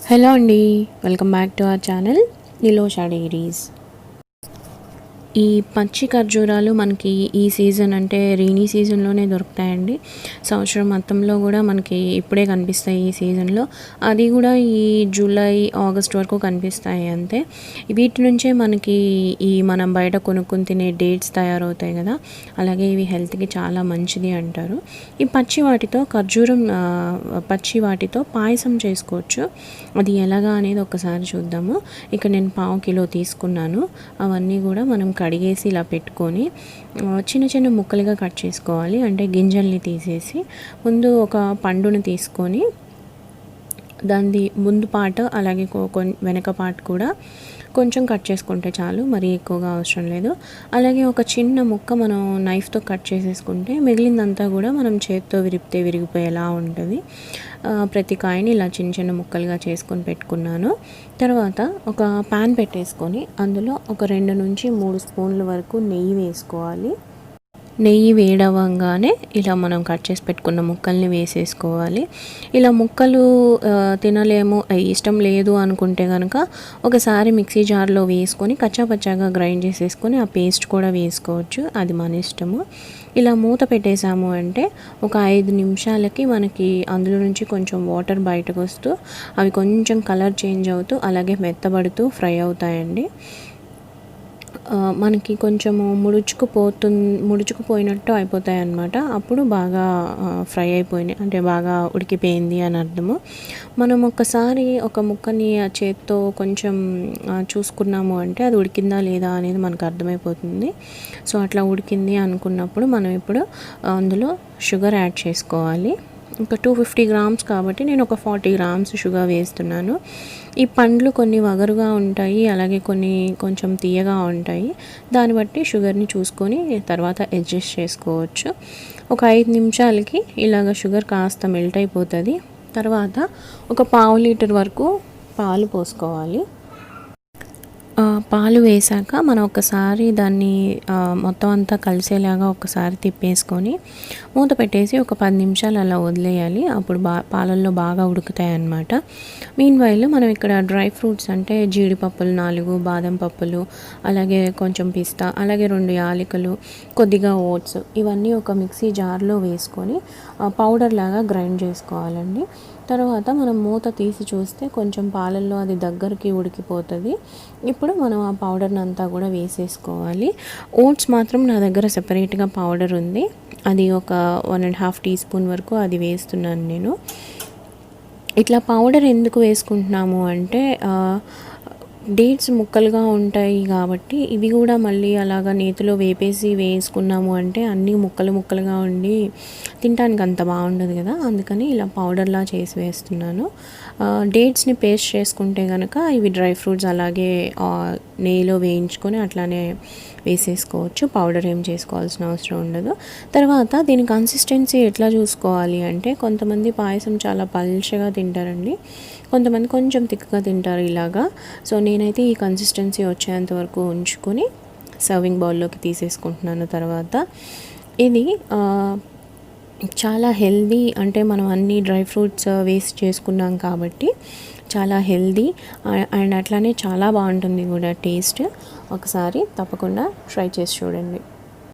Hello అండి, welcome back to our channel Nilosha diaries. ఈ పచ్చి ఖర్జూరాలు మనకి ఈ సీజన్ అంటే రైనీ సీజన్లోనే దొరుకుతాయండి. సంవత్సరం మొత్తంలో కూడా మనకి ఇప్పుడే కనిపిస్తాయి ఈ సీజన్లో. అది కూడా ఈ జూలై ఆగస్ట్ వరకు కనిపిస్తాయి అంతే. వీటి నుంచే మనకి ఈ మనం బయట కొనుక్కొని తినే డేట్స్ తయారవుతాయి కదా, అలాగే ఇవి హెల్త్కి చాలా మంచిది అంటారు. ఈ పచ్చి వాటితో పాయసం చేసుకోవచ్చు. అది ఎలాగా అనేది ఒకసారి చూద్దాము. ఇక్కడ నేను 1/2 కిలో తీసుకున్నాను. అవన్నీ కూడా మనం కడిగేసి ఇలా పెట్టుకొని చిన్న చిన్న ముక్కలుగా కట్ చేసుకోవాలి. అంటే గింజల్ని తీసేసి ముందు ఒక పండును తీసుకొని దాని ముందు పార్ట్ అలాగే వెనక పార్ట్ కూడా కొంచెం కట్ చేసుకుంటే చాలు, మరీ ఎక్కువగా అవసరం లేదు. అలాగే ఒక చిన్న ముక్క మనం నైఫ్తో కట్ చేసేసుకుంటే మిగిలిందంతా కూడా మనం చేత్తో విరిపితే విరిగిపోయేలా ఉంటుంది. ప్రతి కాయని ఇలా చిన్న చిన్న ముక్కలుగా చేసుకొని పెట్టుకున్నాను. తర్వాత ఒక ప్యాన్ పెట్టేసుకొని అందులో ఒక 2 నుంచి 3 స్పూన్ల వరకు నెయ్యి వేసుకోవాలి. నెయ్యి వేడవంగానే ఇలా మనం కట్ చేసి పెట్టుకున్న ముక్కల్ని వేసేసుకోవాలి. ఇలా ముక్కలు తినలేము, ఇష్టం లేదు అనుకుంటే కనుక ఒకసారి మిక్సీ జార్లో వేసుకొని కచ్చాపచ్చాగా గ్రైండ్ చేసేసుకొని ఆ పేస్ట్ కూడా వేసుకోవచ్చు, అది మన ఇష్టము. ఇలా మూత పెట్టేసాము అంటే ఒక 5 నిమిషాలకి మనకి అందులో నుంచి కొంచెం వాటర్ బయటకు వస్తూ అవి కొంచెం కలర్ చేంజ్ అవుతూ అలాగే మెత్తబడుతూ ఫ్రై అవుతాయండి. మనకి కొంచెము ముడుచుకుపోయినట్టు అయిపోతాయి అన్నమాట. అప్పుడు బాగా ఫ్రై అయిపోయినాయి అంటే బాగా ఉడికిపోయింది అని అర్థము. మనం ఒక్కసారి ఒక ముక్కని ఆ చేత్తో కొంచెం చూసుకున్నాము అంటే అది ఉడికిందా లేదా అనేది మనకు అర్థమైపోతుంది. సో అట్లా ఉడికింది అనుకున్నప్పుడు మనం ఇప్పుడు అందులో షుగర్ యాడ్ చేసుకోవాలి. ఇంకా 250 గ్రామ్స్ కాబట్టి నేను ఒక 40 గ్రామ్స్ షుగర్ వేస్తున్నాను. ఈ పండ్లు కొన్ని వగరుగా ఉంటాయి, అలాగే కొన్ని కొంచెం తీయగా ఉంటాయి. దాన్ని బట్టి షుగర్ని చూసుకొని తర్వాత అడ్జస్ట్ చేసుకోవచ్చు. ఒక 5 నిమిషాలకి ఇలాగ షుగర్ కాస్త మెల్ట్ అయిపోతుంది. తర్వాత ఒక 1/2 లీటర్ వరకు పాలు పోసుకోవాలి. పాలు వేసాక మనం ఒకసారి దాన్ని మొత్తం అంతా కలిసేలాగా ఒకసారి తిప్పేసుకొని మూత పెట్టేసి ఒక 10 నిమిషాలు అలా వదిలేయాలి. అప్పుడు పాలల్లో బాగా ఉడుకుతాయి అన్నమాట. మీన్వైల్ మనం ఇక్కడ డ్రై ఫ్రూట్స్ అంటే జీడిపప్పులు 4, బాదం పప్పులు, అలాగే కొంచెం పిస్తా, అలాగే 2 యాలకులు, కొద్దిగా ఓట్స్, ఇవన్నీ ఒక మిక్సీ జార్లో వేసుకొని పౌడర్ లాగా గ్రైండ్ చేసుకోవాలండి. తర్వాత మనం మూత తీసి చూస్తే కొంచెం పాలల్లో అది దగ్గరికి ఉడికిపోతుంది. ఇప్పుడు మనం ఆ పౌడర్ని అంతా కూడా వేసేసుకోవాలి. ఓట్స్ మాత్రం నా దగ్గర సెపరేట్గా పౌడర్ ఉంది, అది ఒక 1.5 టీ స్పూన్ వరకు అది వేస్తున్నాను నేను. ఇట్లా పౌడర్ ఎందుకు వేసుకుంటున్నాము అంటే డేట్స్ ముక్కలుగా ఉంటాయి కాబట్టి ఇవి కూడా మళ్ళీ అలాగా నేతిలో వేపేసి వేసుకున్నాము అంటే అన్నీ ముక్కలుగా ఉండి తినడానికి అంత బాగుండదు కదా, అందుకని ఇలా పౌడర్లా చేసి వేస్తున్నాను. డేట్స్ని పేస్ట్ చేసుకుంటే కనుక ఇవి డ్రై ఫ్రూట్స్ అలాగే నెయ్యిలో వేయించుకొని అట్లానే వేసేసుకోవచ్చు, పౌడర్ ఏం చేసుకోవాల్సిన అవసరం ఉండదు. తర్వాత దీని కన్సిస్టెన్సీ ఎట్లా చూసుకోవాలి అంటే కొంతమంది పాయసం చాలా పల్చగా తింటారండి, కొంతమంది కొంచెం థిక్గా తింటారు ఇలాగా. సో నేనైతే ఈ కన్సిస్టెన్సీ వచ్చేంత వరకు ఉంచుకొని సర్వింగ్ బౌల్లోకి తీసేసుకుంటున్నాను. తర్వాత ఇది చాలా హెల్దీ, అంటే మనం అన్ని డ్రై ఫ్రూట్స్ వేస్ట్ చేసుకున్నాం కాబట్టి చాలా హెల్దీ అండ్ అట్లానే చాలా బాగుంటుంది కూడా టేస్ట్. ఒకసారి తప్పకుండా ట్రై చేసి చూడండి.